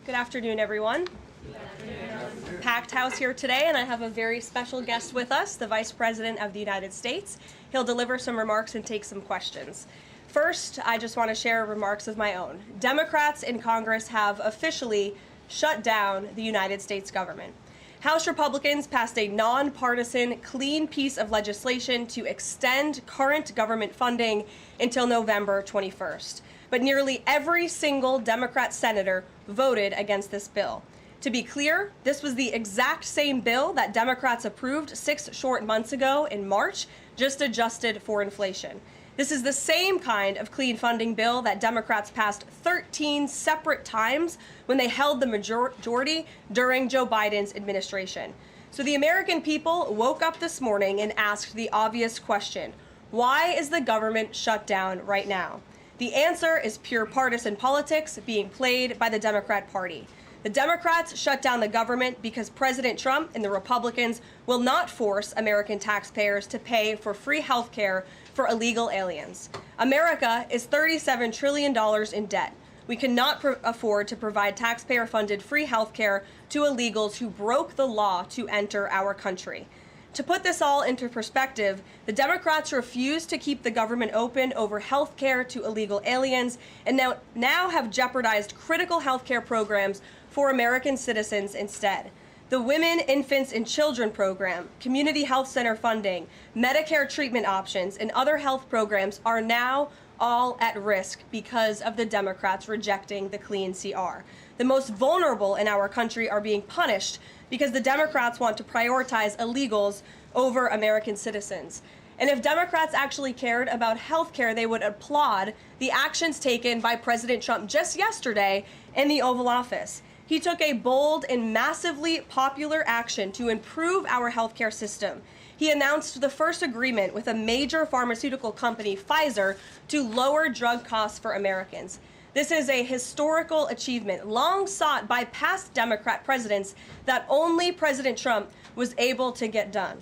Good afternoon, everyone. Good afternoon. Packed house here today, and I have a very special guest with us, the Vice President of the United States. He'll deliver some remarks and take some questions. First, I just want to share remarks of my own. Democrats in Congress have officially shut down the United States government. House Republicans passed a nonpartisan, clean piece of legislation to extend current government funding until November 21st. But nearly every single Democrat senator voted against this bill. To be clear, this was the exact same bill that Democrats approved 6 short months ago in March, just adjusted for inflation. This is the same kind of clean funding bill that Democrats passed 13 separate times when they held the majority during Joe Biden's administration. So the American people woke up this morning and asked the obvious question: why is the government shut down right now? The answer is pure partisan politics being played by the Democrat Party. The Democrats shut down the government because President Trump and the Republicans will not force American taxpayers to pay for free health care for illegal aliens. America is $37 trillion in debt. We cannot afford to provide taxpayer-funded free health care to illegals who broke the law to enter our country. To put this all into perspective, the Democrats refused to keep the government open over health care to illegal aliens and now have jeopardized critical health care programs for American citizens instead. The Women, Infants, and Children program, community health center funding, Medicare treatment options, and other health programs are now all at risk because of the Democrats rejecting the clean CR. The most vulnerable in our country are being punished because the Democrats want to prioritize illegals over American citizens. And if Democrats actually cared about health care, they would applaud the actions taken by President Trump just yesterday in the Oval Office. He took a bold and massively popular action to improve our healthcare system. He announced the first agreement with a major pharmaceutical company, Pfizer, to lower drug costs for Americans. This is a historical achievement long sought by past Democrat presidents that only President Trump was able to get done.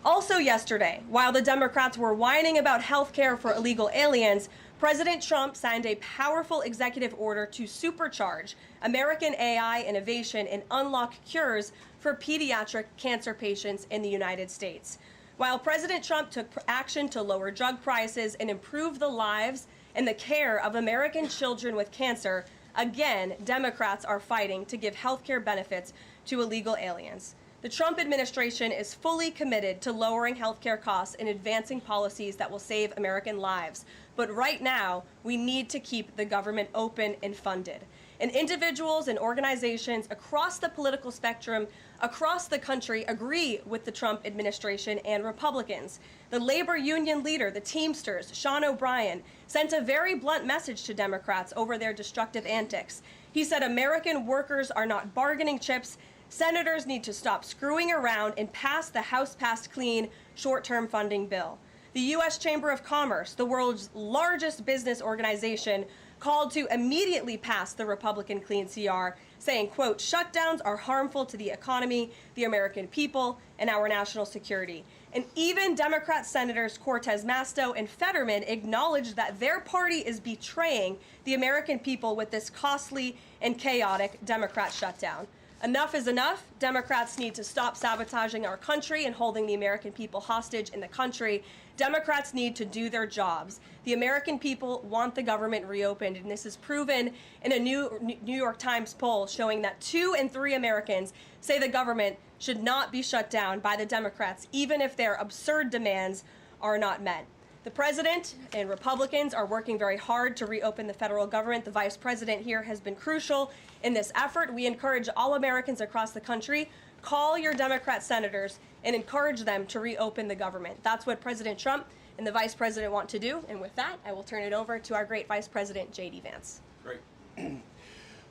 Also yesterday, while the Democrats were whining about health care for illegal aliens, President Trump signed a powerful executive order to supercharge American AI innovation and unlock cures for pediatric cancer patients in the United States. While President Trump took action to lower drug prices and improve the lives and the care of American children with cancer, again, Democrats are fighting to give health care benefits to illegal aliens. The Trump administration is fully committed to lowering health care costs and advancing policies that will save American lives. But right now, we need to keep the government open and funded. And individuals and organizations across the political spectrum, across the country, agree with the Trump administration and Republicans. The labor union leader, the Teamsters, Sean O'Brien, sent a very blunt message to Democrats over their destructive antics. He said American workers are not bargaining chips. Senators need to stop screwing around and pass the House-passed clean short-term funding bill. The U.S. Chamber of Commerce, the world's largest business organization, called to immediately pass the Republican clean CR, saying, quote, shutdowns are harmful to the economy, the American people, and our national security. And even Democrat Senators Cortez Masto and Fetterman acknowledged that their party is betraying the American people with this costly and chaotic Democrat shutdown. Enough is enough. Democrats need to stop sabotaging our country and holding the American people hostage in the country. Democrats need to do their jobs. The American people want the government reopened, and this is proven in a New York Times poll showing that 2 in 3 Americans say the government should not be shut down by the Democrats, even if their absurd demands are not met. The president and Republicans are working very hard to reopen the federal government. The vice president here has been crucial in this effort. We encourage all Americans across the country, call your Democrat senators and encourage them to reopen the government. That's what President Trump and the vice president want to do. And with that, I will turn it over to our great vice president, J.D. Vance. Great.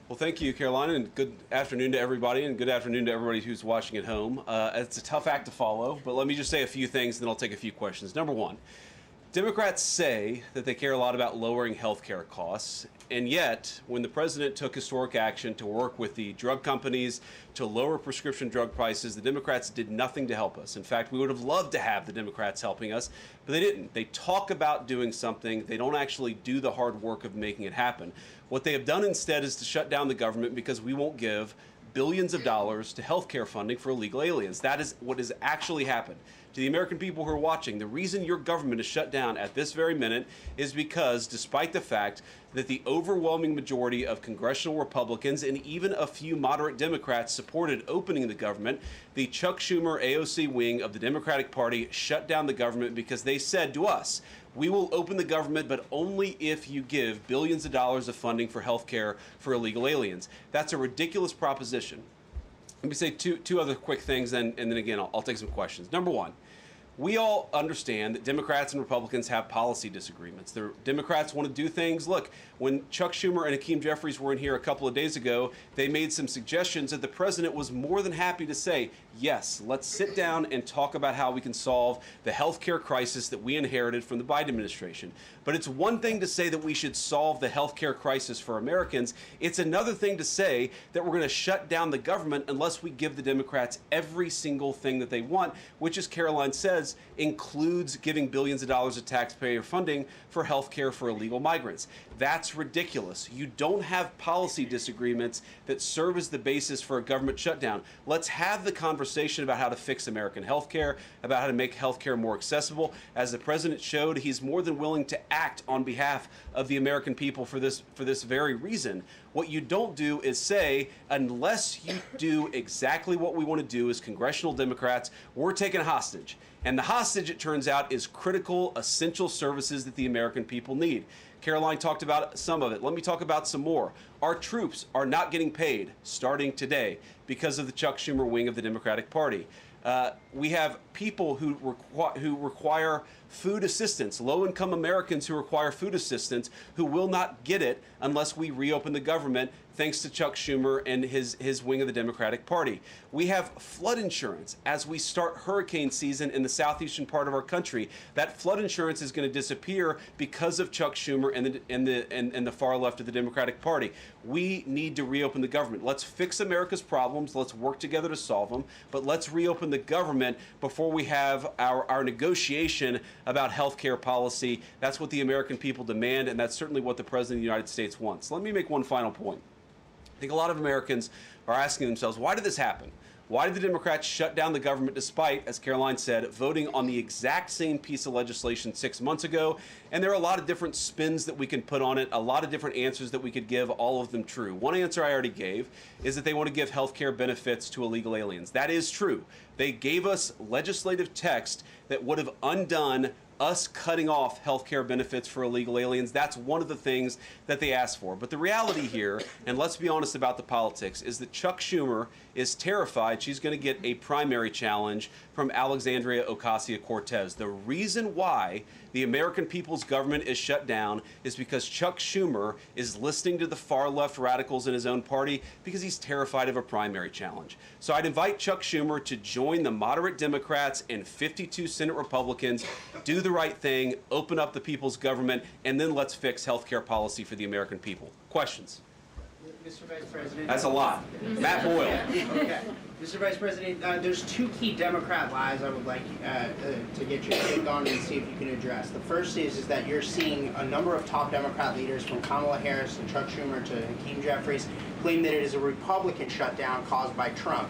Well, thank you, Karoline, and good afternoon to everybody, and good afternoon to everybody who's watching at home. It's a tough act to follow, but let me just say a few things, and then I'll take a few questions. Number one, Democrats say that they care a lot about lowering health care costs, and yet, when the president took historic action to work with the drug companies to lower prescription drug prices, the Democrats did nothing to help us. In fact, we would have loved to have the Democrats helping us, but they didn't. They talk about doing something. They don't actually do the hard work of making it happen. What they have done instead is to shut down the government because we won't give billions of dollars to health care funding for illegal aliens. That is what has actually happened. To the American people who are watching, the reason your government is shut down at this very minute is because, despite the fact that the overwhelming majority of congressional Republicans and even a few moderate Democrats supported opening the government, the Chuck Schumer AOC wing of the Democratic Party shut down the government because they said to us, we will open the government, but only if you give billions of dollars of funding for health care for illegal aliens. That's a ridiculous proposition. Let me say two other quick things, and then again, I'll take some questions. Number one, we all understand that Democrats and Republicans have policy disagreements. The Democrats want to do things. Look, when Chuck Schumer and Hakeem Jeffries were in here a couple of days ago, they made some suggestions that the president was more than happy to say, yes, let's sit down and talk about how we can solve the health care crisis that we inherited from the Biden administration. But it's one thing to say that we should solve the health care crisis for Americans. It's another thing to say that we're going to shut down the government unless we give the Democrats every single thing that they want, which, as Karoline says, includes giving billions of dollars of taxpayer funding for health care for illegal migrants. That's ridiculous. You don't have policy disagreements that serve as the basis for a government shutdown. Let's have the conversation about how to fix American health care, about how to make health care more accessible. As the president showed, he's more than willing to act on behalf of the American people for this very reason. What you don't do is say, unless you do exactly what we want to do as congressional Democrats, we're taken hostage. And the hostage, it turns out, is critical, essential services that the American people need. Karoline talked about some of it. Let me talk about some more. Our troops are not getting paid starting today because of the Chuck Schumer wing of the Democratic Party. We have people who require food assistance, low-income Americans who require food assistance, who will not get it unless we reopen the government, thanks to Chuck Schumer and his wing of the Democratic Party. We have flood insurance as we start hurricane season in the southeastern part of our country. That flood insurance is going to disappear because of Chuck Schumer and the far left of the Democratic Party. We need to reopen the government. Let's fix America's problems. Let's work together to solve them. But let's reopen the government before we have our negotiation about health care policy. That's what the American people demand, and that's certainly what the President of the United States wants. Let me make one final point. I think a lot of Americans are asking themselves, why did this happen? Why did the Democrats shut down the government despite, as Karoline said, voting on the exact same piece of legislation 6 months ago? And there are a lot of different spins that we can put on it, a lot of different answers that we could give, all of them true. One answer I already gave is that they want to give health care benefits to illegal aliens. That is true. They gave us legislative text that would have undone us cutting off health care benefits for illegal aliens. That's one of the things that they asked for. But the reality here, and let's be honest about the politics, is that Chuck Schumer is terrified she's going to get a primary challenge from Alexandria Ocasio-Cortez. The reason why the American people's government is shut down is because Chuck Schumer is listening to the far left radicals in his own party because he's terrified of a primary challenge. So I'd invite Chuck Schumer to join the moderate Democrats and 52 Senate Republicans, do the right thing, open up the people's government, and then let's fix health care policy for the American people. Questions? Mr. Vice President. That's a lot. Matt Boyle. Okay. Mr. Vice President, there's two key Democrat lies I would like to get your take on and see if you can address. The first is that you're seeing a number of top Democrat leaders, from Kamala Harris and Chuck Schumer to Hakeem Jeffries, claim that it is a Republican shutdown caused by Trump.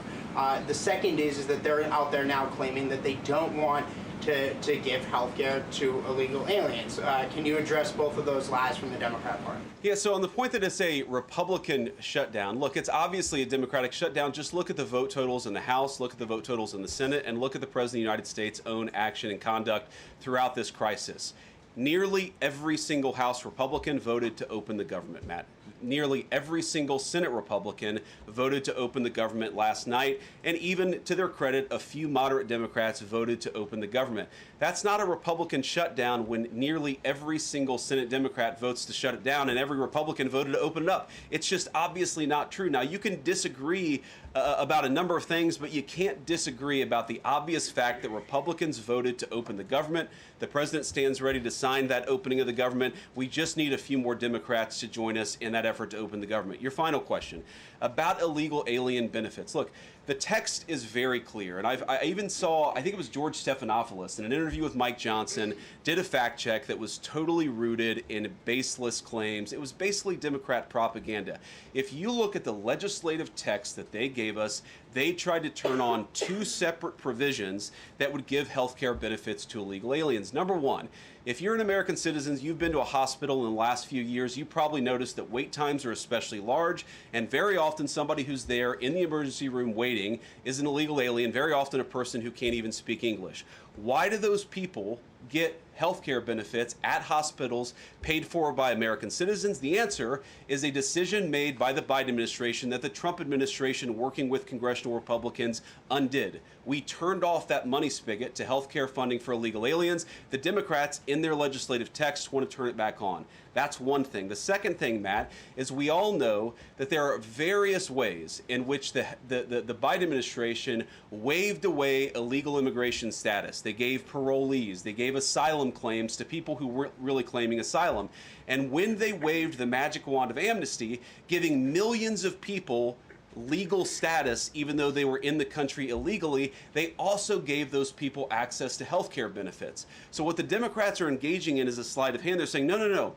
The second is that they're out there now claiming that they don't want to give health care to illegal aliens. Can you address both of those lies from the Democrat Party? Yeah, so on the point that it's a Republican shutdown, look, it's obviously a Democratic shutdown. Just look at the vote totals in the House, look at the vote totals in the Senate, and look at the President of the United States' own action and conduct throughout this crisis. Nearly every single House Republican voted to open the government, Matt. nearly every single Senate Republican voted to open the government last night, and even to their credit, a few moderate Democrats voted to open the government. That's not a Republican shutdown when nearly every single Senate Democrat votes to shut it down and every Republican voted to open it up. It's just obviously not true. Now, you can disagree about a number of things, but you can't disagree about the obvious fact that Republicans voted to open the government. The president stands ready to sign that opening of the government. We just need a few more Democrats to join us in that effort to open the government. Your final question about illegal alien benefits. Look, the text is very clear, and I even saw, I think it was George Stephanopoulos in an interview with Mike Johnson, did a fact check that was totally rooted in baseless claims. It was basically Democrat propaganda. If you look at the legislative text that they gave us, they tried to turn on two separate provisions that would give health care benefits to illegal aliens. Number one, if you're an American citizen, you've been to a hospital in the last few years, you probably noticed that wait times are especially large, and very often somebody who's there in the emergency room waiting is an illegal alien, very often a person who can't even speak English. Why do those people get health care benefits at hospitals paid for by American citizens? The answer is a decision made by the Biden administration that the Trump administration, working with congressional Republicans, undid. We turned off that money spigot to health care funding for illegal aliens. The Democrats, in their legislative text, want to turn it back on. That's one thing. The second thing, Matt, is we all know that there are various ways in which the Biden administration waved away illegal immigration status. They gave parolees, they gave asylum claims to people who weren't really claiming asylum. And when they waved the magic wand of amnesty, giving millions of people legal status even though they were in the country illegally, they also gave those people access to health care benefits. So what the Democrats are engaging in is a sleight of hand. They're saying, no, no, no.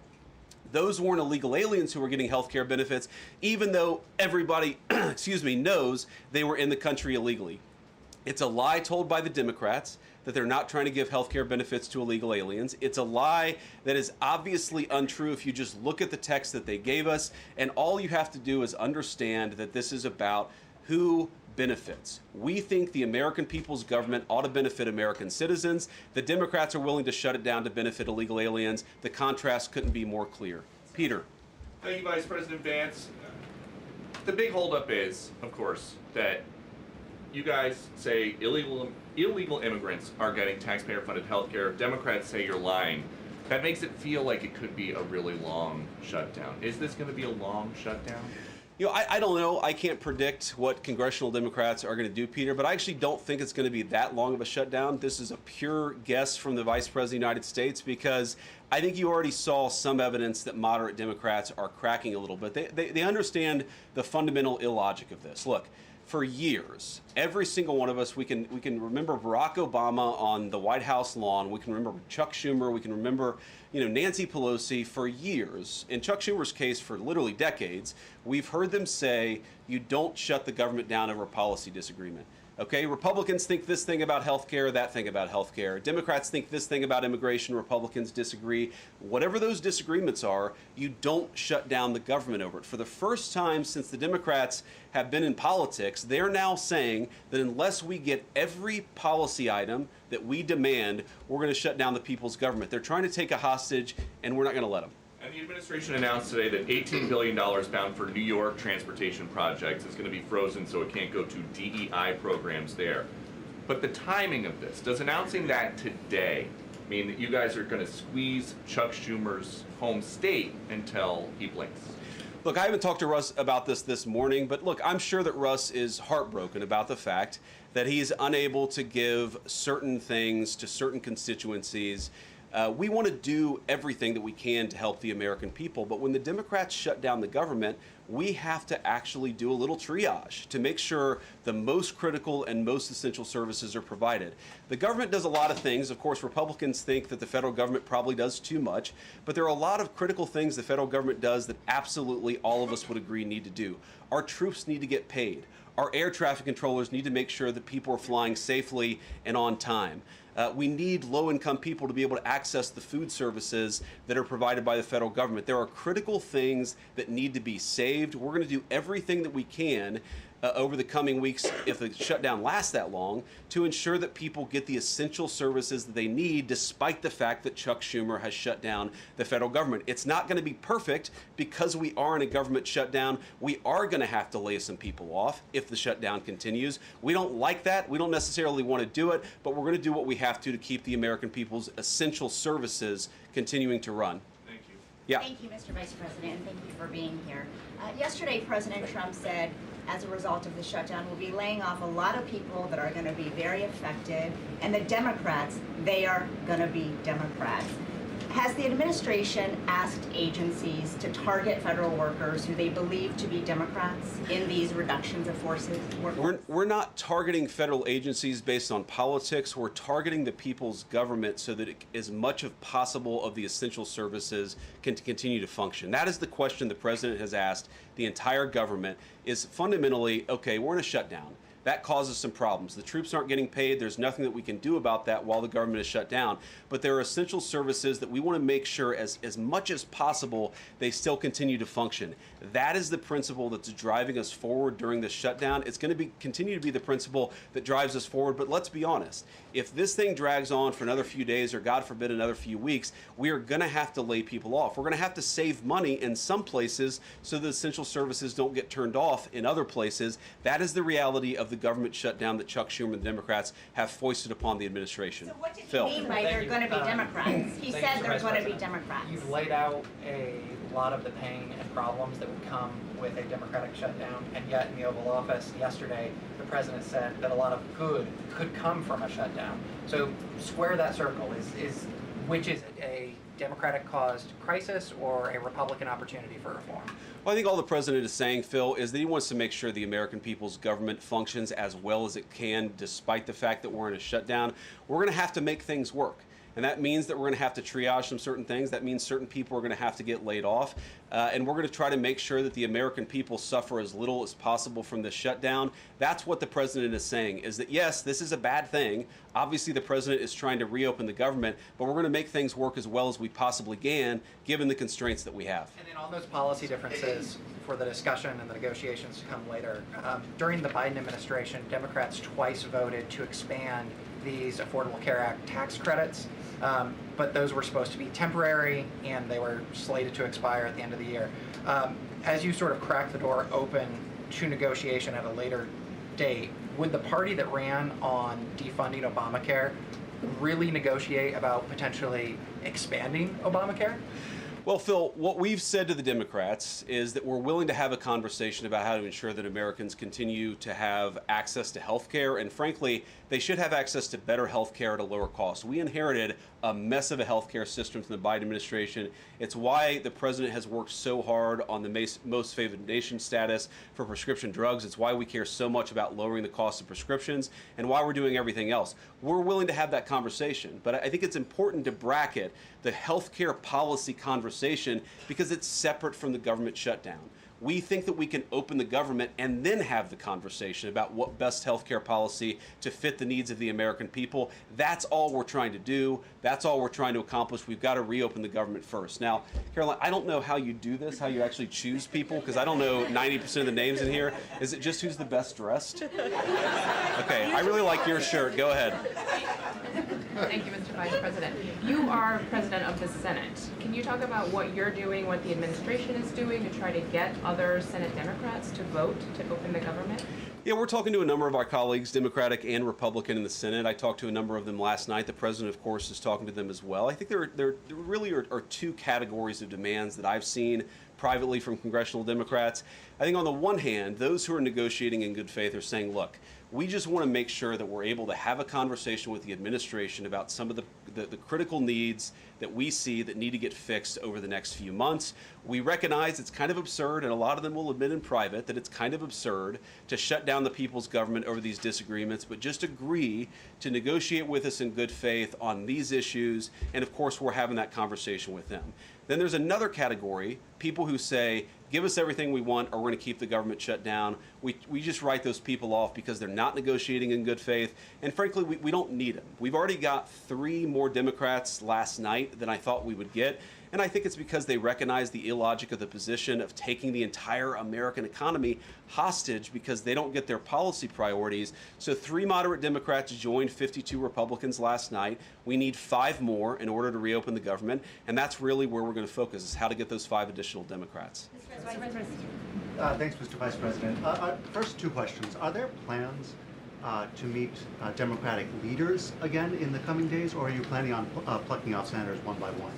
Those weren't illegal aliens who were getting health care benefits, even though everybody, knows they were in the country illegally. It's a lie told by the Democrats that they're not trying to give health care benefits to illegal aliens. It's a lie that is obviously untrue if you just look at the text that they gave us, and all you have to do is understand that this is about who benefits. We think the American people's government ought to benefit American citizens. The Democrats are willing to shut it down to benefit illegal aliens. The contrast couldn't be more clear. Peter. Thank you, Vice President Vance. The big holdup is, of course, that you guys say illegal immigrants are getting taxpayer-funded health care. Democrats say you're lying. That makes it feel like it could be a really long shutdown. Is this going to be a long shutdown? You know, I don't know. I can't predict what congressional Democrats are going to do, Peter, but I actually don't think it's going to be that long of a shutdown. This is a pure guess from the Vice President of the United States because I think you already saw some evidence that moderate Democrats are cracking a little bit. They understand the fundamental illogic of this. Look, for years, every single one of us, we can remember Barack Obama on the White House lawn. We can remember Chuck Schumer. We can remember, Nancy Pelosi for years. In Chuck Schumer's case, for literally decades, we've heard them say, you don't shut the government down over policy disagreement. Okay, Republicans think this thing about health care, that thing about health care. Democrats think this thing about immigration, Republicans disagree. Whatever those disagreements are, you don't shut down the government over it. For the first time since the Democrats have been in politics, they're now saying that unless we get every policy item that we demand, we're going to shut down the people's government. They're trying to take a hostage, and we're not going to let them. And the administration announced today that $18 billion bound for New York transportation projects is going to be frozen so it can't go to DEI programs there. But the timing of this, does announcing that today mean that you guys are going to squeeze Chuck Schumer's home state until he blinks? Look, I haven't talked to Russ about this morning, but look, I'm sure that Russ is heartbroken about the fact that he's unable to give certain things to certain constituencies. We want to do everything that we can to help the American people, but when the Democrats shut down the government, we have to actually do a little triage to make sure the most critical and most essential services are provided. The government does a lot of things. Of course, Republicans think that the federal government probably does too much, but there are a lot of critical things the federal government does that absolutely all of us would agree need to do. Our troops need to get paid. Our air traffic controllers need to make sure that people are flying safely and on time. We need low-income people to be able to access the food services that are provided by the federal government. There are critical things that need to be saved. We're going to do everything that we can over the coming weeks, if the shutdown lasts that long, to ensure that people get the essential services that they need, despite the fact that Chuck Schumer has shut down the federal government. It's not going to be perfect because we are in a government shutdown. We are going to have to lay some people off if the shutdown continues. We don't like that. We don't necessarily want to do it, but we're going to do what we have to keep the American people's essential services continuing to run. Thank you. Yeah. Thank you, Mr. Vice President, and thank you for being here. Yesterday, President Trump said, as a result of the shutdown, we'll be laying off a lot of people that are going to be very affected, and the Democrats, they are going to be Democrats. Has the administration asked agencies to target federal workers who they believe to be Democrats in these reductions of forces? We're not targeting federal agencies based on politics. We're targeting the people's government so that as much as possible of the essential services can continue to function. That is the question the president has asked the entire government, is fundamentally, okay, we're in a shutdown. That causes some problems. The troops aren't getting paid. There's nothing that we can do about that while the government is shut down. But there are essential services that we want to make sure as much as possible they still continue to function. That is the principle that's driving us forward during this shutdown. It's going to continue to be the principle that drives us forward. But let's be honest. If this thing drags on for another few days or, God forbid, another few weeks, we are going to have to lay people off. We're going to have to save money in some places so the essential services don't get turned off in other places. That is the reality of the government shutdown that Chuck Schumer and the Democrats have foisted upon the administration. So what did Phil. he mean by they're going to be Democrats? He said they're going to be Democrats. You've laid out a lot of the pain and problems that would come with a Democratic shutdown, and yet in the Oval Office yesterday, the president said that a lot of good could come from a shutdown. So square that circle. Which is it, a Democratic-caused crisis or a Republican opportunity for reform? Well, I think all the president is saying, Phil, is that he wants to make sure the American people's government functions as well as it can, despite the fact that we're in a shutdown. We're going to have to make things work. And that means that we're going to have to triage some certain things. That means certain people are going to have to get laid off. And we're going to try to make sure that the American people suffer as little as possible from this shutdown. That's what the president is saying, is that, yes, this is a bad thing. Obviously, the president is trying to reopen the government, but we're going to make things work as well as we possibly can, given the constraints that we have. And then on those policy differences for the discussion and the negotiations to come later, during the Biden administration, Democrats twice voted to expand these Affordable Care Act tax credits, but those were supposed to be temporary and they were slated to expire at the end of the year. As you sort of crack the door open to negotiation at a later date, would the party that ran on defunding Obamacare really negotiate about potentially expanding Obamacare? Well, Phil, what we've said to the Democrats is that we're willing to have a conversation about how to ensure that Americans continue to have access to health care, and frankly, they should have access to better health care at a lower cost. We inherited a mess of a health care system from the Biden administration. It's why the president has worked so hard on the most favored nation status for prescription drugs. It's why we care so much about lowering the cost of prescriptions and why we're doing everything else. We're willing to have that conversation, but I think it's important to bracket the health care policy conversation because it's separate from the government shutdown. We think that we can open the government and then have the conversation about what best healthcare policy to fit the needs of the American people. That's all we're trying to do. That's all we're trying to accomplish. We've got to reopen the government first. Now, Karoline, I don't know how you do this, how you actually choose people, because I don't know 90% of the names in here. Is it just who's the best dressed? Okay, I really like your shirt. Go ahead. Thank you, Mr. Vice President. You are president of the Senate. Can you talk about what you're doing, what the administration is doing to try to get other Senate Democrats to vote to open the government? Yeah, we're talking to a number of our colleagues, Democratic and Republican, in the Senate. I talked to a number of them last night. The president, of course, is talking to them as well. I think there really are two categories of demands that I've seen privately from congressional Democrats. I think on the one hand, those who are negotiating in good faith are saying, look, we just want to make sure that we're able to have a conversation with the administration about some of the critical needs that we see that need to get fixed over the next few months. We recognize it's kind of absurd, and a lot of them will admit in private that it's kind of absurd to shut down the people's government over these disagreements, but just agree to negotiate with us in good faith on these issues, and of course we're having that conversation with them. Then there's another category, people who say, give us everything we want or we're going to keep the government shut down. We just write those people off because they're not negotiating in good faith. And frankly, we don't need them. We've already got 3 more Democrats last night than I thought we would get. And I think it's because they recognize the illogic of the position of taking the entire American economy hostage because they don't get their policy priorities. So 3 moderate Democrats joined 52 Republicans last night. We need 5 more in order to reopen the government, and that's really where we're going to focus, is how to get those 5 additional Democrats. Thanks, Mr. Vice President. First, 2 questions. Are there plans to meet Democratic leaders again in the coming days, or are you planning on plucking off senators one by one?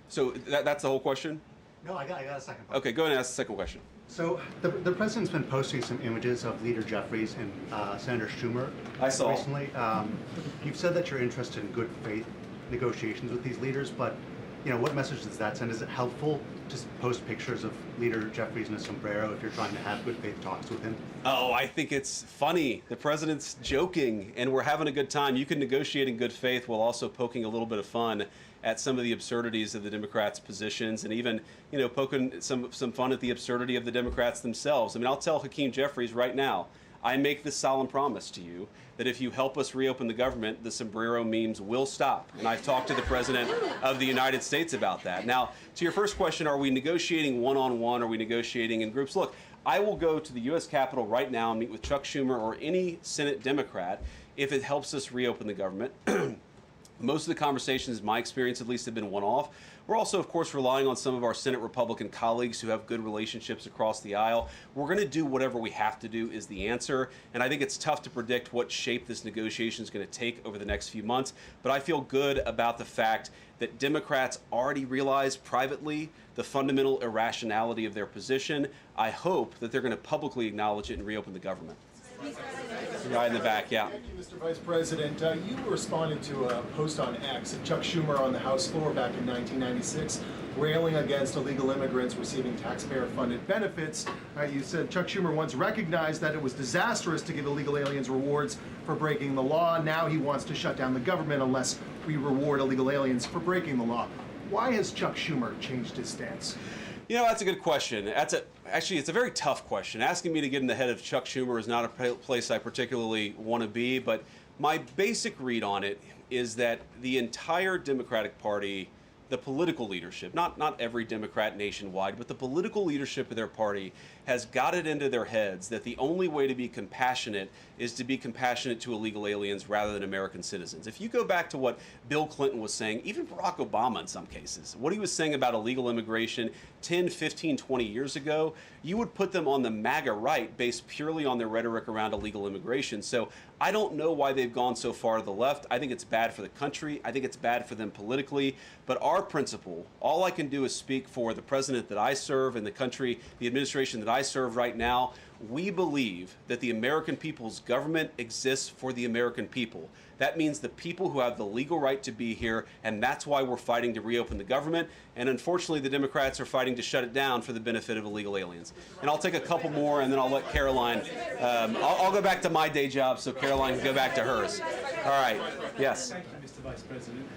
So that's the whole question? No, I got a second part. Okay, go ahead and ask the second question. So the president's been posting some images of Leader Jeffries and Senator Schumer I saw. recently. You've said that you're interested in good faith negotiations with these leaders, but what message does that send? Is it helpful to post pictures of Leader Jeffries in a sombrero if you're trying to have good faith talks with him? Oh, I think it's funny. The president's joking, and we're having a good time. You can negotiate in good faith while also poking a little bit of fun at some of the absurdities of the Democrats' positions, and even, poking some fun at the absurdity of the Democrats themselves. I mean, I'll tell Hakeem Jeffries right now, I make this solemn promise to you that if you help us reopen the government, the sombrero memes will stop. And I've talked to the President of the United States about that. Now, to your first question, are we negotiating one-on-one? Are we negotiating in groups? Look, I will go to the U.S. Capitol right now and meet with Chuck Schumer or any Senate Democrat if it helps us reopen the government. Most of the conversations, in my experience at least, have been one-off. We're also, of course, relying on some of our Senate Republican colleagues who have good relationships across the aisle. We're going to do whatever we have to do is the answer. And I think it's tough to predict what shape this negotiation is going to take over the next few months. But I feel good about the fact that Democrats already realize privately the fundamental irrationality of their position. I hope that they're going to publicly acknowledge it and reopen the government. The guy in the back, yeah. Thank you, Mr. Vice President. You responded to a post on X of Chuck Schumer on the House floor back in 1996, railing against illegal immigrants receiving taxpayer-funded benefits. You said Chuck Schumer once recognized that it was disastrous to give illegal aliens rewards for breaking the law. Now he wants to shut down the government unless we reward illegal aliens for breaking the law. Why has Chuck Schumer changed his stance? That's a good question. Actually, it's a very tough question. Asking me to get in the head of Chuck Schumer is not a place I particularly want to be, but my basic read on it is that the entire Democratic Party, the political leadership, not every Democrat nationwide, but the political leadership of their party has got it into their heads that the only way to be compassionate is to be compassionate to illegal aliens rather than American citizens. If you go back to what Bill Clinton was saying, even Barack Obama in some cases, what he was saying about illegal immigration 10, 15, 20 years ago, you would put them on the MAGA right based purely on their rhetoric around illegal immigration. So I don't know why they've gone so far to the left. I think it's bad for the country. I think it's bad for them politically. But our principle, all I can do is speak for the president that I serve and the country, the administration that I serve right now. We believe that the American people's government exists for the American people. That means the people who have the legal right to be here, and that's why we're fighting to reopen the government. And unfortunately, the Democrats are fighting to shut it down for the benefit of illegal aliens. And I'll take a couple more, and then I'll let Karoline. I'll go back to my day job so Karoline can go back to hers. All right. Yes. Thank you, Mr. Vice President.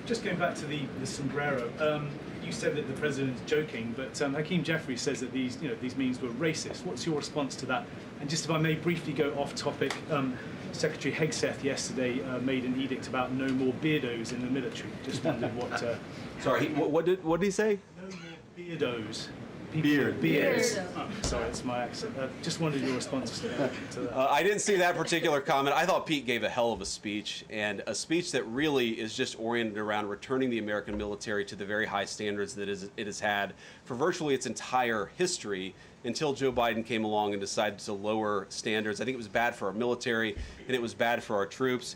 Just going back to the sombrero. You said that the president is joking, but Hakeem Jeffries says that these memes were racist. What's your response to that? And just if I may briefly go off topic, Secretary Hegseth yesterday made an edict about no more beardos in the military. Just wondered what. Sorry, what did he say? No more beardos. Beards. Oh, sorry, it's my accent. Just wondered your response to that. I didn't see that particular comment. I thought Pete gave a hell of a speech, and a speech that really is just oriented around returning the American military to the very high standards that it has had for virtually its entire history until Joe Biden came along and decided to lower standards. I think it was bad for our military, and it was bad for our troops.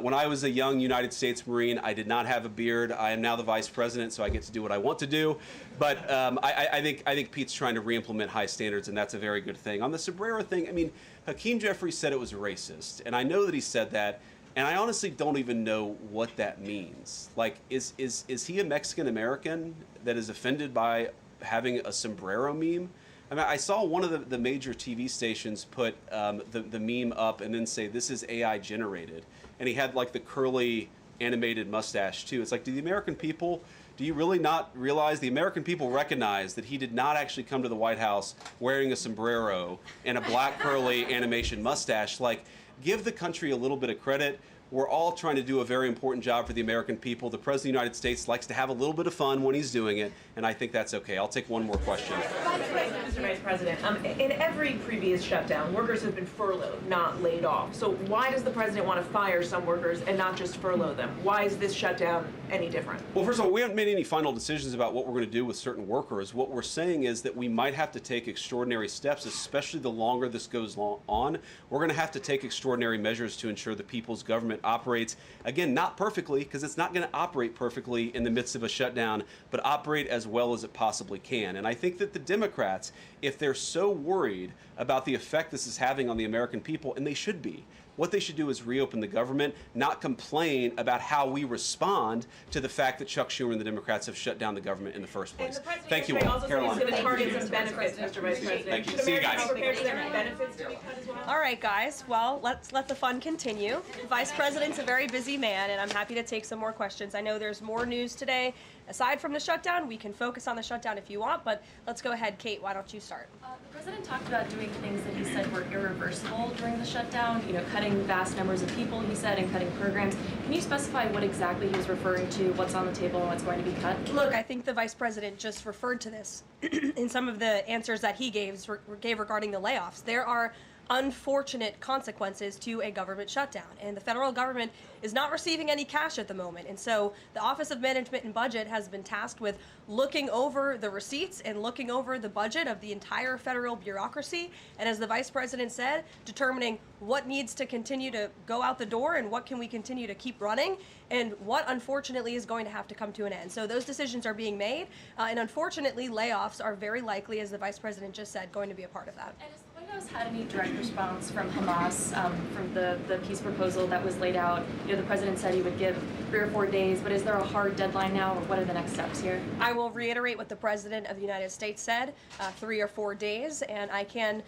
When I was a young United States Marine, I did not have a beard. I am now the vice president, so I get to do what I want to do. But I think Pete's trying to re-implement high standards, and that's a very good thing. On the sombrero thing, I mean, Hakeem Jeffries said it was racist, and I know that he said that, and I honestly don't even know what that means. Like, is he a Mexican American that is offended by having a sombrero meme? I mean, I saw one of the major TV stations put the meme up and then say, this is AI generated. And he had like the curly animated mustache too. It's like, do you really not realize the American people recognize that he did not actually come to the White House wearing a sombrero and a black curly animation mustache? Like, give the country a little bit of credit. We're all trying to do a very important job for the American people. The President of the United States likes to have a little bit of fun when he's doing it, and I think that's okay. I'll take one more question. Mr. Vice President, in every previous shutdown, workers have been furloughed, not laid off. So why does the president want to fire some workers and not just furlough them? Why is this shutdown any different? Well, first of all, we haven't made any final decisions about what we're going to do with certain workers. What we're saying is that we might have to take extraordinary steps, especially the longer this goes on. We're going to have to take extraordinary measures to ensure the people's government operates, again, not perfectly, because it's not going to operate perfectly in the midst of a shutdown, but operate as well as it possibly can. And I think that the Democrats, if they're so worried about the effect this is having on the American people, and they should be, what they should do is reopen the government, not complain about how we respond to the fact that Chuck Schumer and the Democrats have shut down the government in the first place. Thank you all. Also Caroline. going to target some benefits, Mr. Vice President. Thank you. Should See you Americans guys. prepare for their benefits to be cut as well? All right, guys. Well, let's let the fun continue. The Vice President's a very busy man, and I'm happy to take some more questions. I know there's more news today. Aside from the shutdown, we can focus on the shutdown if you want, but let's go ahead. Kate, why don't you start? The president talked about doing things that he said were irreversible during the shutdown, cutting vast numbers of people, he said, and cutting programs. Can you specify what exactly he was referring to, what's on the table, and what's going to be cut? Look, I think the Vice President just referred to this in some of the answers that he gave regarding the layoffs. There are unfortunate consequences to a government shutdown, and the federal government is not receiving any cash at the moment, and so the Office of Management and Budget has been tasked with looking over the receipts and looking over the budget of the entire federal bureaucracy, and as the Vice President said, determining what needs to continue to go out the door and what can we continue to keep running, and what unfortunately is going to have to come to an end. So those decisions are being made, and unfortunately layoffs are very likely, as the Vice President just said, going to be a part of that. And has the White House had any direct response from Hamas from the peace proposal that was laid out? The president said he would give 3 or 4 days, but is there a hard deadline now, or what are the next steps here? I will reiterate what the President of the United States said, 3 or 4 days, and I can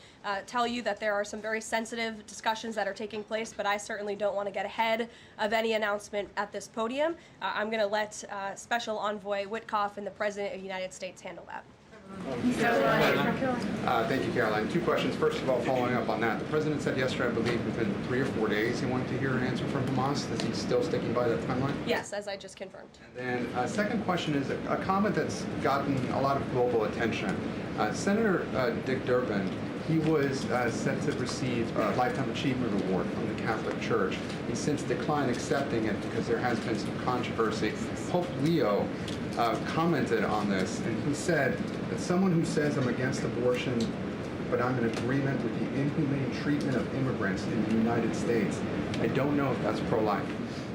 tell you that there are some very sensitive discussions that are taking place, but I certainly don't want to get ahead of any announcement at this podium. I'm going to let Special Envoy Witkoff and the President of the United States handle that. Thank you, Caroline. 2 questions. First of all, following up on that, the president said yesterday, I believe, within 3 or 4 days he wanted to hear an answer from Hamas. Is he still sticking by that timeline? Yes, as I just confirmed. And then second question is a comment that's gotten a lot of global attention. Senator Dick Durbin, he was set to receive a Lifetime Achievement Award from the Catholic Church. He's since declined accepting it because there has been some controversy. Pope Leo commented on this, and he said that someone who says I'm against abortion, but I'm in agreement with the inhumane treatment of immigrants in the United States, I don't know if that's pro-life.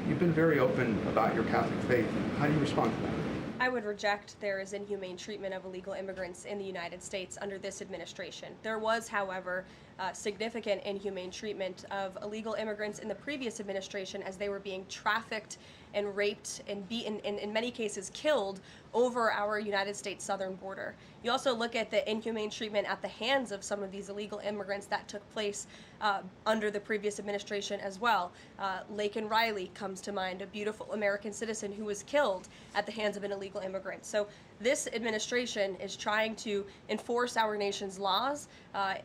You've been very open about your Catholic faith. How do you respond to that? I would reject there is inhumane treatment of illegal immigrants in the United States under this administration. There was, however, significant inhumane treatment of illegal immigrants in the previous administration as they were being trafficked and raped and beaten, and in many cases killed, over our United States southern border. You also look at the inhumane treatment at the hands of some of these illegal immigrants that took place under the previous administration as well. Laken Riley comes to mind, a beautiful American citizen who was killed at the hands of an illegal immigrant. So this administration is trying to enforce our nation's laws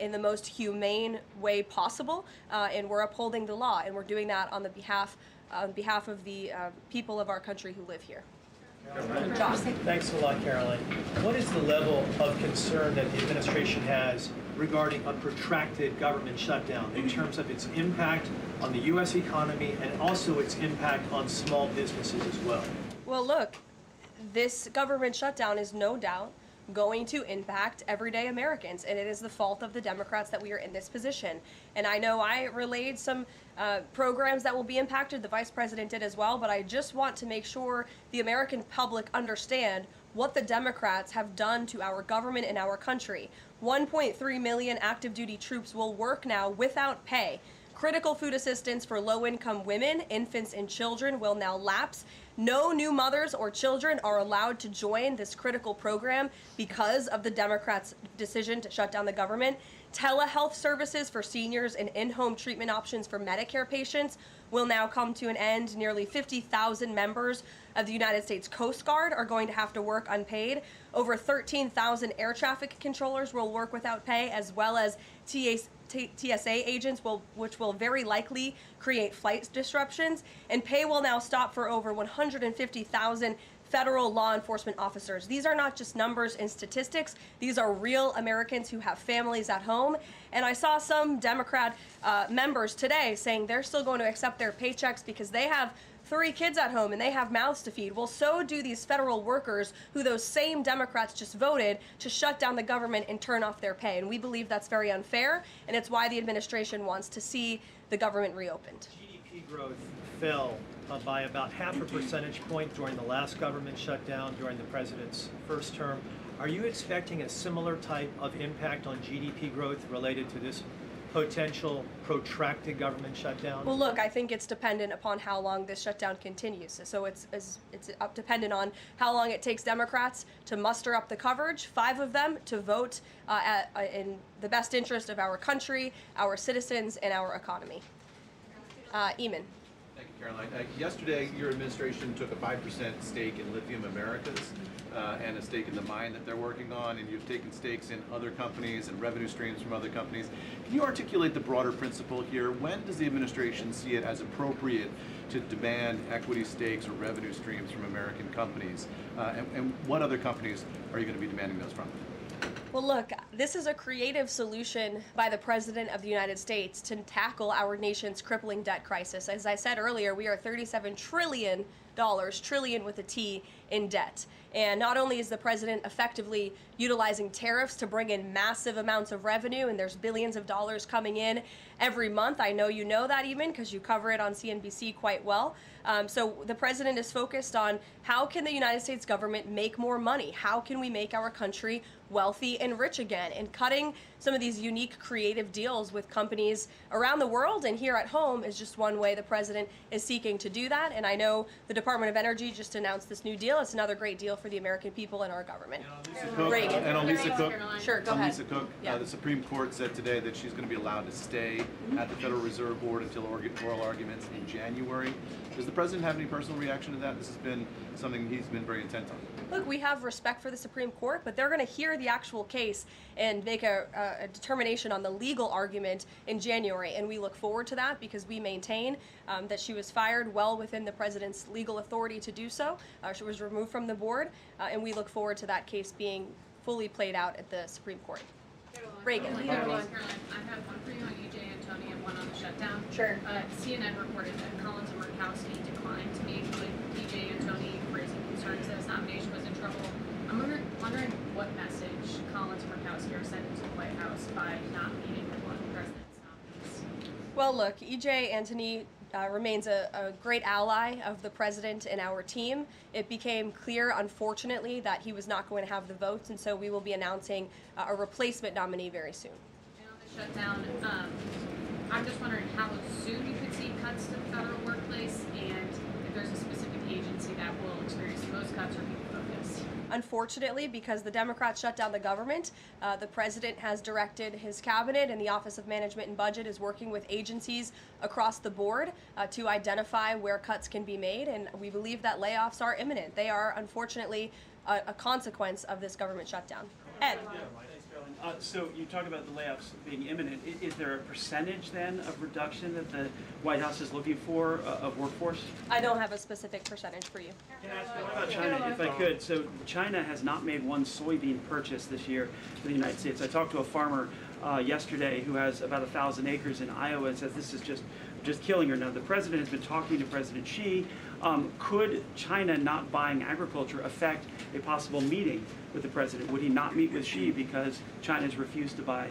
in the most humane way possible, and we're upholding the law, and we're doing that on behalf of the people of our country who live here. Josh. Thanks a lot, Caroline. What is the level of concern that the administration has regarding a protracted government shutdown in terms of its impact on the U.S. economy and also its impact on small businesses as well? Well, look, this government shutdown is no doubt going to impact everyday Americans, and it is the fault of the Democrats that we are in this position. And I know I relayed some programs that will be impacted, the Vice President did as well, but I just want to make sure the American public understand what the Democrats have done to our government and our country. 1.3 million active duty troops will work now without pay. Critical food assistance for low-income women, infants, and children will now lapse. No new mothers or children are allowed to join this critical program because of the Democrats' decision to shut down the government. Telehealth services for seniors and in-home treatment options for Medicare patients will now come to an end. Nearly 50,000 members of the United States Coast Guard are going to have to work unpaid. Over 13,000 air traffic controllers will work without pay, as well as TSA agents, which will very likely create flight disruptions. And pay will now stop for over 150,000 federal law enforcement officers. These are not just numbers and statistics. These are real Americans who have families at home. And I saw some Democrat members today saying they're still going to accept their paychecks because they have 3 kids at home and they have mouths to feed. Well, so do these federal workers who those same Democrats just voted to shut down the government and turn off their pay. And we believe that's very unfair, and it's why the administration wants to see the government reopened. GDP growth fell by about 0.5 percentage point during the last government shutdown during the president's first term. Are you expecting a similar type of impact on GDP growth related to this potential protracted government shutdown? Well, look, I think it's dependent upon how long this shutdown continues. So it's dependent on how long it takes Democrats to muster up the coverage, 5 of them, to vote in the best interest of our country, our citizens, and our economy. Eamon. Thank you, Caroline. Yesterday, your administration took a 5% stake in Lithium Americas and a stake in the mine that they're working on, and you've taken stakes in other companies and revenue streams from other companies. Can you articulate the broader principle here? When does the administration see it as appropriate to demand equity stakes or revenue streams from American companies? And what other companies are you going to be demanding those from? Well, look, this is a creative solution by the President of the United States to tackle our nation's crippling debt crisis. As I said earlier, we are $37 trillion, trillion with a T, in debt. And not only is the president effectively utilizing tariffs to bring in massive amounts of revenue, and there's billions of dollars coming in every month. I know you know that, even because you cover it on CNBC quite well. So the president is focused on how can the United States government make more money? How can we make our country wealthy and rich again? And cutting some of these unique creative deals with companies around the world and here at home is just one way the president is seeking to do that. And I know the Department of Energy just announced this new deal. It's another great deal for the American people and our government. And on Lisa Cook, Sure, go ahead. Lisa Cook, Yeah. the Supreme Court said today that she's going to be allowed to stay at the Federal Reserve Board until oral arguments in January. Does the president have any personal reaction to that? This has been something he's been very intent on. Look, we have respect for the Supreme Court, but they're going to hear the actual case and make a determination on the legal argument in January. And we look forward to that because we maintain that she was fired well within the president's legal authority to do so. She was removed from the board, and we look forward to that case being fully played out at the Supreme Court. Reagan. I have one for you on EJ and Tony and one on the shutdown. Sure. CNN reported that Collins and Murkowski declined to meet with EJ and Tony, raising concerns that his nomination was in trouble. I'm wondering what message Collins and Murkowski are sending to the White House by not meeting with one of the president's nominees. Well, look, EJ Antony remains a great ally of the president and our team. It became clear, unfortunately, that he was not going to have the votes, and so we will be announcing a replacement nominee very soon. And on the shutdown, I'm just wondering how soon you could see cuts to the federal workplace, and if there's a specific agency that will experience the most cuts or be focused. Unfortunately, because the Democrats shut down the government, the president has directed his cabinet, and the Office of Management and Budget is working with agencies across the board to identify where cuts can be made, and we believe that layoffs are imminent. They are, unfortunately, a consequence of this government shutdown. Ed. So you talk about the layoffs being imminent. Is there a percentage then of reduction that the White House is looking for of workforce? I don't have a specific percentage for you. What about China, if I could? So China has not made one soybean purchase this year for the United States. I talked to a farmer yesterday who has about 1,000 acres in Iowa and says this is just killing her. Now, the president has been talking to President Xi. Could China not buying agriculture affect a possible meeting with the president? Would he not meet with Xi because China has refused to buy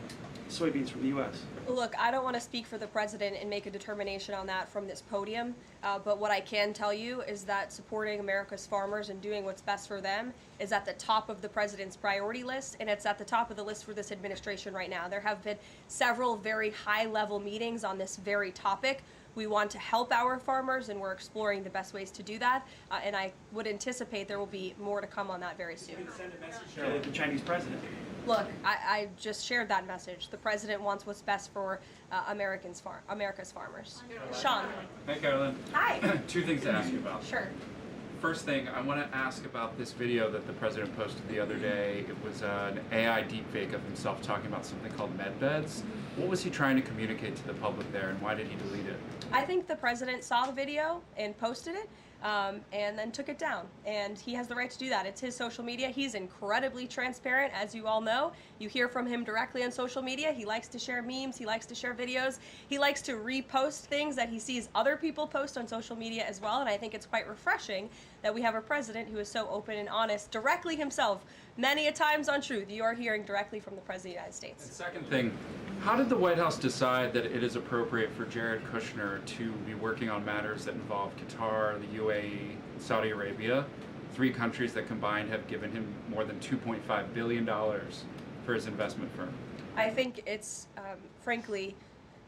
soybeans from the U.S.? Look, I don't want to speak for the president and make a determination on that from this podium, but what I can tell you is that supporting America's farmers and doing what's best for them is at the top of the president's priority list, and it's at the top of the list for this administration right now. There have been several very high-level meetings on this very topic We want to help our farmers, and we're exploring the best ways to do that. And I would anticipate there will be more to come on that very soon. Send a message to the Chinese president. Look, I just shared that message. The president wants what's best for America's farmers. Sean. Hey, Karoline. Hi. Two things to ask you about. Sure. First thing, I want to ask about this video that the president posted the other day. It was an AI deepfake of himself talking about something called med beds. What was he trying to communicate to the public there, and why did he delete it? I think the president saw the video and posted it, and then took it down. And he has the right to do that. It's his social media. He's incredibly transparent, as you all know. You hear from him directly on social media. He likes to share memes. He likes to share videos. He likes to repost things that he sees other people post on social media as well. And I think it's quite refreshing that we have a president who is so open and honest, directly himself, many a times on Truth. You are hearing directly from the President of the United States. And second thing, how did the White House decide that it is appropriate for Jared Kushner to be working on matters that involve Qatar, the UAE, Saudi Arabia, 3 countries that combined have given him more than $2.5 billion for his investment firm? I think it's, frankly,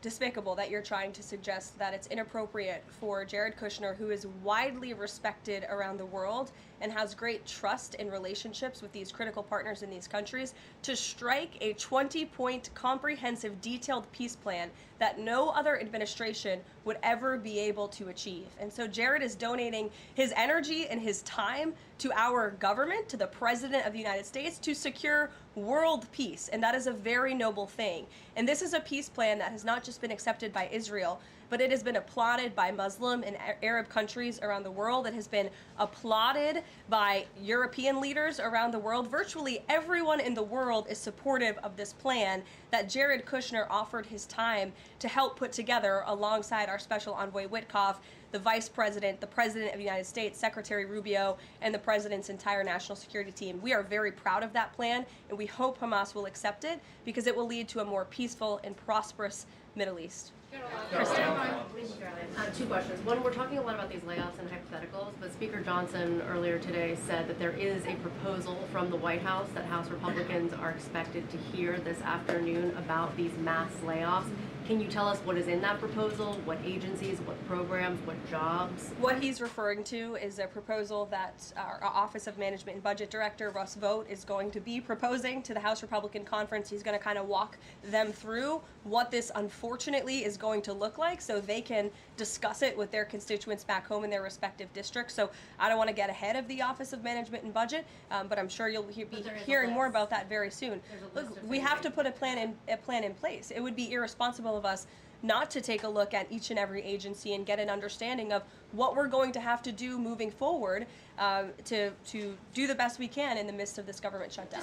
despicable that you're trying to suggest that it's inappropriate for Jared Kushner, who is widely respected around the world and has great trust in relationships with these critical partners in these countries, to strike a 20-point comprehensive detailed peace plan that no other administration would ever be able to achieve. And so Jared is donating his energy and his time to our government, to the President of the United States, to secure world peace. And that is a very noble thing. And this is a peace plan that has not just been accepted by Israel, but it has been applauded by Muslim and Arab countries around the world. It has been applauded by European leaders around the world. Virtually everyone in the world is supportive of this plan that Jared Kushner offered his time to help put together alongside our Special Envoy Witkoff, the Vice President, the President of the United States, Secretary Rubio, and the President's entire national security team. We are very proud of that plan, and we hope Hamas will accept it because it will lead to a more peaceful and prosperous Middle East. Kristen. 2 questions. One, we're talking a lot about these layoffs and hypotheticals, but Speaker Johnson earlier today said that there is a proposal from the White House that House Republicans are expected to hear this afternoon about these mass layoffs. Can you tell us what is in that proposal? What agencies, what programs, what jobs? What he's referring to is a proposal that our Office of Management and Budget Director, Russ Vought, is going to be proposing to the House Republican Conference. He's going to kind of walk them through what this unfortunately is going to look like so they can discuss it with their constituents back home in their respective districts. So I don't want to get ahead of the Office of Management and Budget, but I'm sure you'll be hearing more about that very soon. Look, we have to put a plan in place. It would be irresponsible of us not to take a look at each and every agency and get an understanding of what we're going to have to do moving forward to do the best we can in the midst of this government shutdown.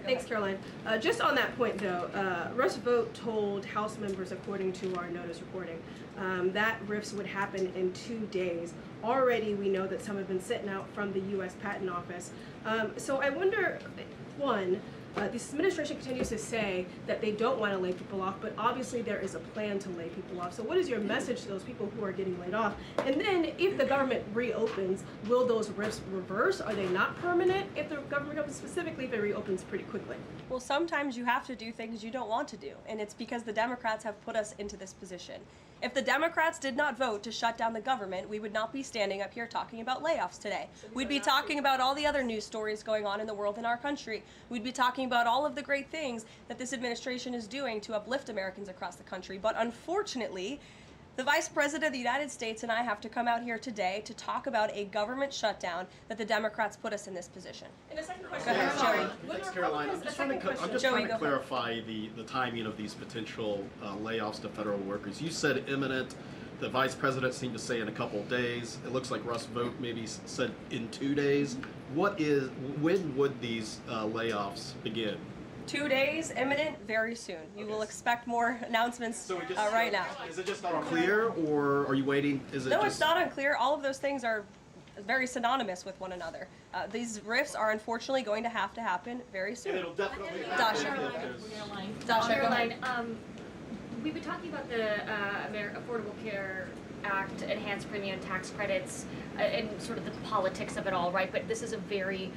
Thanks, Caroline. Just on that point, though, Russ Vought told House members, according to our notice reporting, that RIFs would happen in 2 days. Already, we know that some have been sitting out from the U.S. Patent Office. So I wonder, one, this administration continues to say that they don't want to lay people off, but obviously there is a plan to lay people off. So what is your message to those people who are getting laid off? And then if the government reopens, will those RIFs reverse? Are they not permanent if the government reopens, specifically if it reopens pretty quickly? Well, sometimes you have to do things you don't want to do, and it's because the Democrats have put us into this position. If the Democrats did not vote to shut down the government, we would not be standing up here talking about layoffs today. We'd be talking about all the other news stories going on in the world and our country. We'd be talking about all of the great things that this administration is doing to uplift Americans across the country. But unfortunately, the Vice President of the United States and I have to come out here today to talk about a government shutdown that the Democrats put us in this position. And a second question. Go ahead, Joey. Thanks, Caroline. I'm just trying to clarify the timing of these potential layoffs to federal workers. You said imminent. The Vice President seemed to say in a couple of days. It looks like Russ Vought maybe said in 2 days. When would these layoffs begin? 2 days, imminent, very soon. You will expect more announcements right now. Is it just not unclear, or are you waiting? No, it's not unclear. All of those things are very synonymous with one another. These RIFs are unfortunately going to happen very soon. And it'll definitely Dasha. Caroline, we've been talking about the Affordable Care Act, enhanced premium tax credits, and sort of the politics of it all, right? But this is a very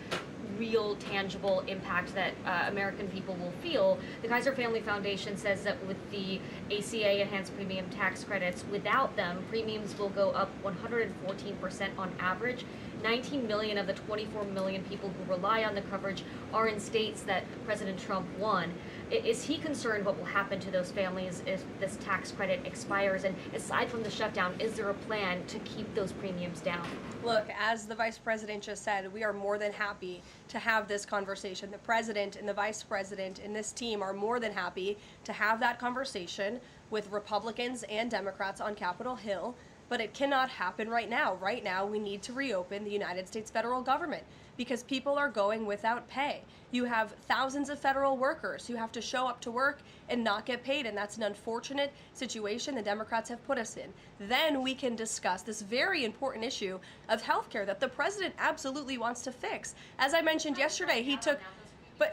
real, tangible impact that American people will feel. The Kaiser Family Foundation says that with the ACA enhanced premium tax credits, without them, premiums will go up 114% on average. 19 million of the 24 million people who rely on the coverage are in states that President Trump won. Is he concerned what will happen to those families if this tax credit expires? And aside from the shutdown, is there a plan to keep those premiums down? Look, as the Vice President just said, we are more than happy to have this conversation. The President and the Vice President and this team are more than happy to have that conversation with Republicans and Democrats on Capitol Hill, but it cannot happen right now. Right now, we need to reopen the United States federal government because people are going without pay. You have thousands of federal workers who have to show up to work and not get paid, and that's an unfortunate situation the Democrats have put us in. Then we can discuss this very important issue of healthcare that the President absolutely wants to fix. As I mentioned yesterday, he took...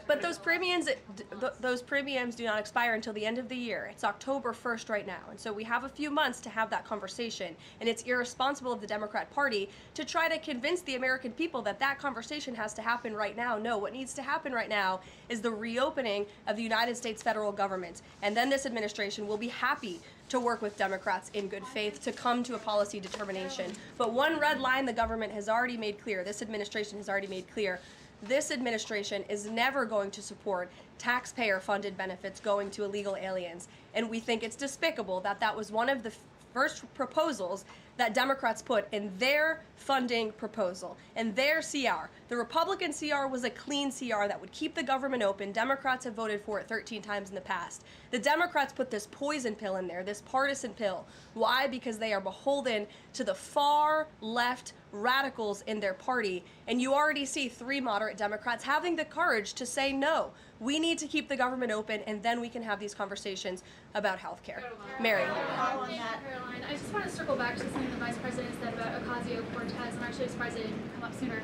But those premiums do not expire until the end of the year. It's October 1st right now. And so we have a few months to have that conversation. And it's irresponsible of the Democrat Party to try to convince the American people that that conversation has to happen right now. No, what needs to happen right now is the reopening of the United States federal government. And then this administration will be happy to work with Democrats in good faith to come to a policy determination. But one red line the government has already made clear, this administration has already made clear, this administration is never going to support taxpayer-funded benefits going to illegal aliens. And we think it's despicable that that was one of the first proposals that Democrats put in their funding proposal, in their CR. The Republican CR was a clean CR that would keep the government open. Democrats have voted for it 13 times in the past. The Democrats put this poison pill in there, this partisan pill. Why? Because they are beholden to the far left radicals in their party. And you already see 3 moderate Democrats having the courage to say no. We need to keep the government open, and then we can have these conversations about health care. Mary. Caroline, I just want to circle back to something the Vice President said about Ocasio-Cortez. I'm actually surprised it didn't come up sooner.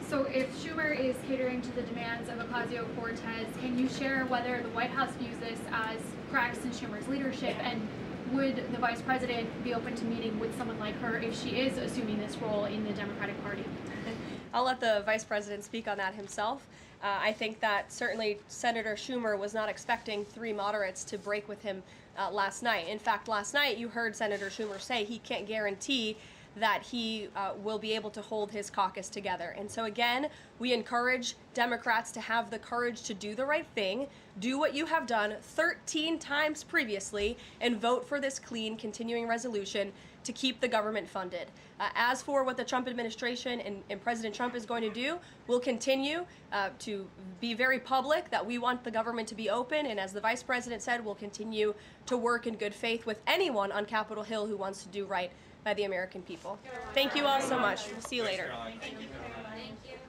So if Schumer is catering to the demands of Ocasio-Cortez, can you share whether the White House views this as cracks in Schumer's leadership, and would the Vice President be open to meeting with someone like her if she is assuming this role in the Democratic Party? I'll let the Vice President speak on that himself. I think that certainly Senator Schumer was not expecting 3 moderates to break with him last night. In fact, last night you heard Senator Schumer say he can't guarantee that he will be able to hold his caucus together. And so again, we encourage Democrats to have the courage to do the right thing, do what you have done 13 times previously, and vote for this clean continuing resolution to keep the government funded. As for what the Trump administration and President Trump is going to do, we'll continue to be very public that we want the government to be open, and as the Vice President said, we'll continue to work in good faith with anyone on Capitol Hill who wants to do right by the American people. Thank you all so much. We'll see you later. Thank you.